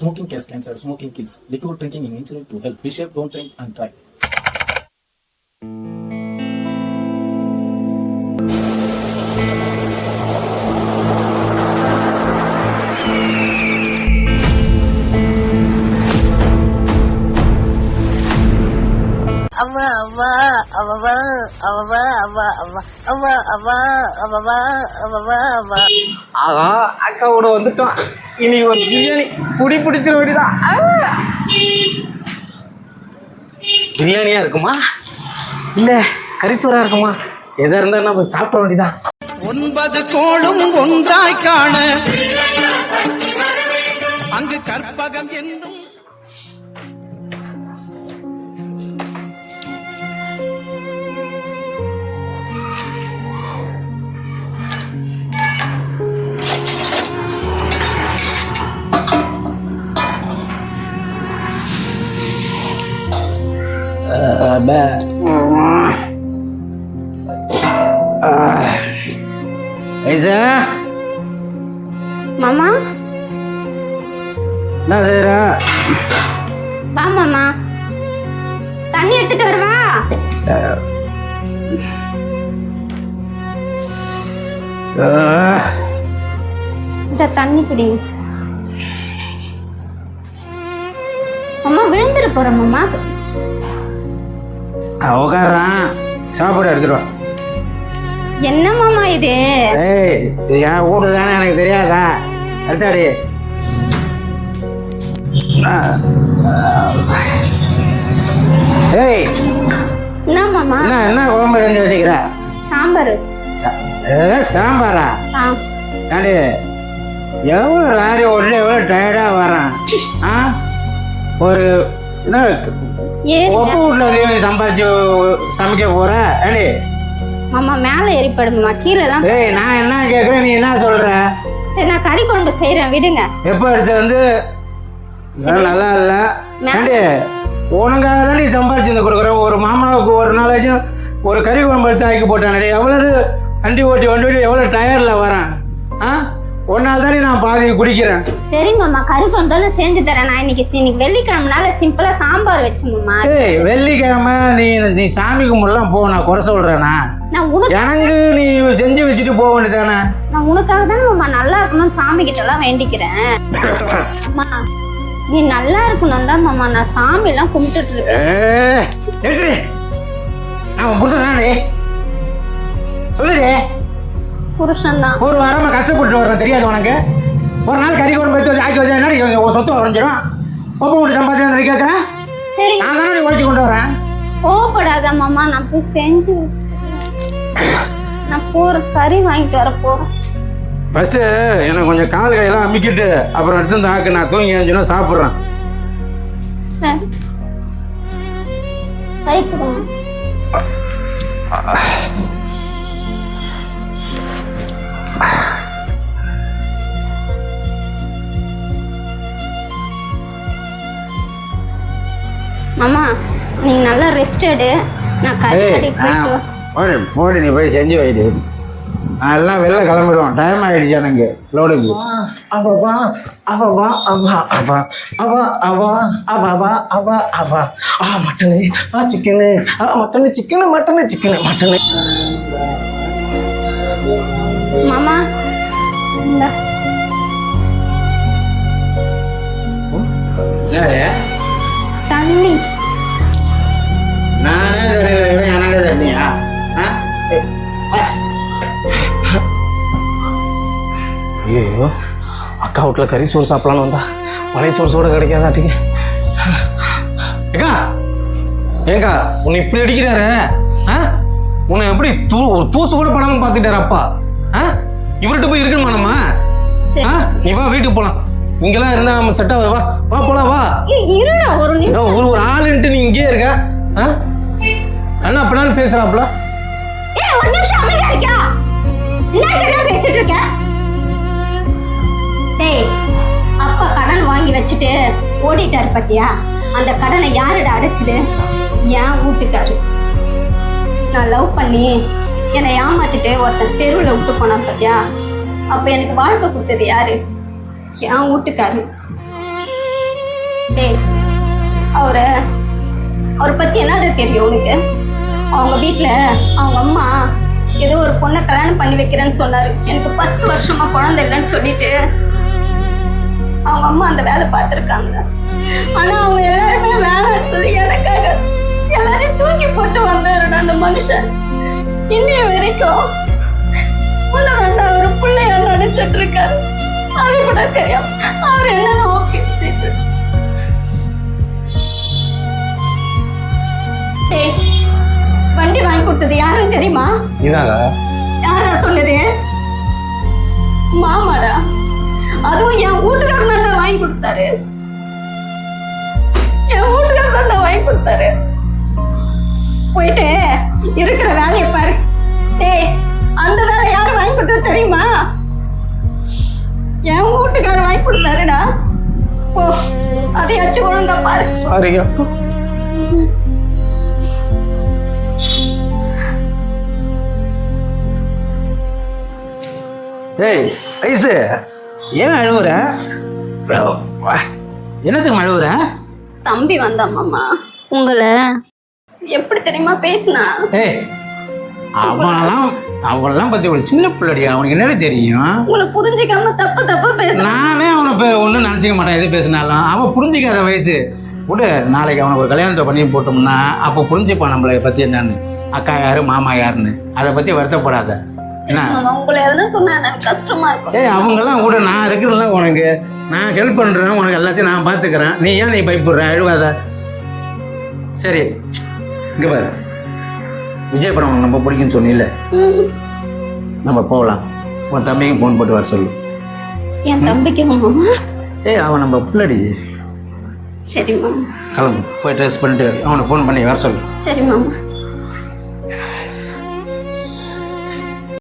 Smoking causes cancer. Smoking kills. Liquid drinking is natural to help. Be safe. Don't drink and try. ஆகா அக்காவோட வந்துட்டோம். இனி ஒரு பிரியாணி குடி பிடிச்சிட வேண்டியதான். பிரியாணியா இருக்குமா இல்ல கரிசோரா இருக்குமா? எதா இருந்தா நம்ம சாப்பிட வேண்டியதான். 9 கோளும் ஒன்றாய் காண அங்கு கற்பகம் என்னும் மாமா என்ன செய்யற? வா மாமா, தண்ணி எடுத்துட்டு வருவா. இந்த தண்ணி குடி மாமா. விழுந்துட போற மாமா. உட்காரான் சாப்பாடு எடுத்துருவான். என்ன மாமா இது? ஏய் என் வீடு தானே, எனக்கு தெரியாதா? எடுத்தாடி. ஏய் என்ன மாமா? என்ன குழம்பு செஞ்சு வச்சுக்கிற? சாம்பார். சாம்பாரா? ஏண்டி எவ்வளோ ராரி ஒன்று எவ்வளோ டயர்டாக வரேன். ஒரு என்ன ஒப்பு வீட்டில் சம்பாதிச்சு சமைக்க போற? ஏண்டி மாமா மேலே ஏறிப்படுமா, கீழெல்லாம். ஏய் நான் என்ன கேட்குறேன், நீ என்ன சொல்ற? சரி நான் கறி குழம்பு செய்கிறேன், விடுங்க. எப்போ எடுத்து வந்து நல்லா இல்லை. ஏண்டி உனக்காக தான் நீ சம்பாதிச்சு கொடுக்குற. ஒரு மாமாவுக்கு ஒரு நாளாச்சும் ஒரு கறி குழம்பு எடுத்து ஆக்கி போட்டானே. எவ்வளோ வண்டி ஓட்டி எவ்வளோ டயரில் வரேன். ஒன்றால் தானே நான் பாதி குடிக்கிறேன். சரி மாமா, கறி குழம்பு தானே செஞ்சு தரேன். நான் இன்னைக்கு வெள்ளிக்கிழமைனால சிம்பிளாக சாம்பார் வச்சு மாமா. ஏய் வெள்ளிக்கிழமை நீ சாமி கும்பிடலாம் போ, நான் குறை சொல்கிறேன்னா? எனக்கு நீ செஞ்சு வச்சுட்டு போக வேண்டியதானே? நான் உனக்காக தானே மாமா நல்லா இருக்கணும்னு சாமி கிட்டலாம் வேண்டிக்கிறேன். அம்மா நீ நல்லா இருக்கணும் தான் மாமா நான் சாமிலாம் கும்பிட்டுட்டு இருக்கேன். அவன் புருஷன் தானே சொல்லுடே. புருஷன் தான். ஒரு வாரமா கஷ்டப்பட்டு வர்றேன், தெரியாது உனக்கு? ஒரு நாள் கறி குழம்பு எடுத்து வச்சு ஆக்கி வச்சா சொத்து வரைஞ்சிடும். ஒப்ப வீட்டு சம்பாதிச்சு கேட்குறேன். சரி நான் தானே நீ உழைச்சி கொண்டு வரேன். கோவப்படாத மாமா, நான் போய் செஞ்சு நான் கறி வாங்கிட்டு வர போறேன். ஃபர்ஸ்ட் எனக்கு கொஞ்சம் கால் கையெல்லாம் அமுக்கிட்டு அப்புறம் எடுத்து இந்த ஆக்கு நான் தூங்கி எழுந்துச்சுன்னா சாப்பிட்றேன். சரி கை கொடுங்க. மாமா நீங்க நல்லா ரெஸ்ட் எடு, நான் கறி போடி நீ போய் செஞ்சு வைடு. நான் எல்லாம் வெளில கிளம்பிடுவோம், டைம் ஆகிடுச்சு எனக்கு லோடுக்கு. அவா அவா அவா அவா அவா அவா அவா அவா அவா mutton chicken mutton chicken mutton chicken mutton. மாமா தண்ணி. நானே தண்ணி எனக்கு தண்ணியா? ஐயோ அக்கா வீட்டில் கறி சோறு சாப்பிடலான்னு வந்தா பழைய சோறு கிடைக்காதாட்டிங்க. ஏக்கா ஏங்கா உன்னை இப்படி அடிக்கிறாரு? உன்னை எப்படி ஒரு தூசு கூட படாமல் பார்த்துட்டாரு அப்பா. இவர்கிட்ட போய் இருக்கணுமா நம்ம? நீ வா வீட்டுக்கு போகலாம். இங்கெல்லாம் இருந்தா நம்ம செட் ஆகுது. வா வா போலாம் வா. ஒரு ஆளுன்ட்டு நீ இங்கே இருக்க. அண்ணா அப்படினாலும் பேசுறாப்ல. ஒரு நிமிஷம் அமைதியா இருக்கியா? என்ன தெரியாம பேசிட்டு இருக்க? டேய் அப்பா கடன் வாங்கி வச்சுட்டு ஓடிட்டாரு பாத்தியா? அந்த கடனை யாருடா அடைச்சது? என் வீட்டுக்காரு. நான் லவ் பண்ணி என்னை ஏமாத்திட்டு ஒருத்தன் தெருவில் விட்டு போனான் பாத்தியா? அப்ப எனக்கு வாழ்க்கை கொடுத்தது யாரு? என் வீட்டுக்காரு. டேய் அவரை பத்தி என்னடா தெரியும் உனக்கு? அவங்க வீட்டுல அவங்க அம்மா ஏதோ ஒரு பொண்ணை கல்யாணம் பண்ணி வைக்கிறேன்னு சொன்னாரு. எனக்கு 10 வருஷமா குழந்தை இல்லைன்னு சொல்லிட்டு அவங்க அம்மா அந்த வேலை பார்த்துருக்காங்க. ஆனா அவங்க எல்லாருமே வேணான்னு சொல்லி எனக்காக எல்லாரையும் தூக்கி போட்டு வந்தாருடா அந்த மனுஷன். இன்னைய வரைக்கும் உன்னதாண்டா ஒரு பிள்ளையா நினைச்சிட்டு இருக்காரு. அது கூட தெரியும் அவர் என்னன்னு ஓகே சரி. டேய் வண்டி வாங்கி கொடுத்தது யாருன்னு தெரியுமா? இதாங்க யாரா சொன்னது? மாமாடா. அதுவும் என் வீட்டுக்காரர் தாண்டா வாங்கி கொடுத்தாரு. என் வீட்டுக்காரர் தாண்டா வாங்கி கொடுத்தாரு. போயிட்டு இருக்கிற வேலையை பாரு. டேய் அந்த வேலை யாரு வாங்கி கொடுத்தது தெரியுமா? என் வீட்டுக்காரர் வாங்கி கொடுத்தாருடா. போ அதையாச்சும் ஒழுங்கா பாரு. சாரியா. ஏய் ஐசு, ஏன் அழுவுற? என்னத்துக்கு அழுவுற? தம்பி வந்தான் மாமா. உங்களை எப்படி தெரியுமா பேசுனா? ஏய் அவனெல்லாம் பற்றி ஒரு சின்ன பிள்ளடி, அவனுக்கு என்னடி தெரியும்? உங்களை புரிஞ்சிக்காம தப்பு பேச. நானே அவனை ஒன்றும் நினச்சிக்க மாட்டேன் எது பேசினாலும். அவன் புரிஞ்சிக்காத வயசு விடு. நாளைக்கு அவனுக்கு ஒரு கல்யாணத்தை பண்ணி போட்டோம்னா அப்போ புரிஞ்சுப்பான் நம்மளை பற்றி என்னன்னு, அக்கா யாரு மாமா யாருன்னு. அதை பற்றி வருத்தப்படாத என்ன. உங்களை எதுனா சொன்னா எனக்கு கஷ்டமா இருக்கும். ஏய் அவங்கெல்லாம் கூட நான் இருக்கிறேன்ல உனக்கு, நான் ஹெல்ப் பண்ணுறேன் உனக்கு, எல்லாத்தையும் நான் பார்த்துக்கிறேன். நீ ஏன் நீ பயப்படுற? அழுவாத சரி. இங்கே பாரு, விஜய் படம் உனக்கு ரொம்ப பிடிக்குன்னு சொன்னில்ல, நம்ம போகலாம். உன் தம்பிக்கும் ஃபோன் போட்டு வர சொல்லு. என் தம்பிக்கு மாமா? ஏய் அவன் நம்ம பிள்ளடி. சரி மாமா. கிளம்பு, போய் ட்ரெஸ் பண்ணிட்டு அவனை ஃபோன் பண்ணி வர சொல்லு. சரி மாமா.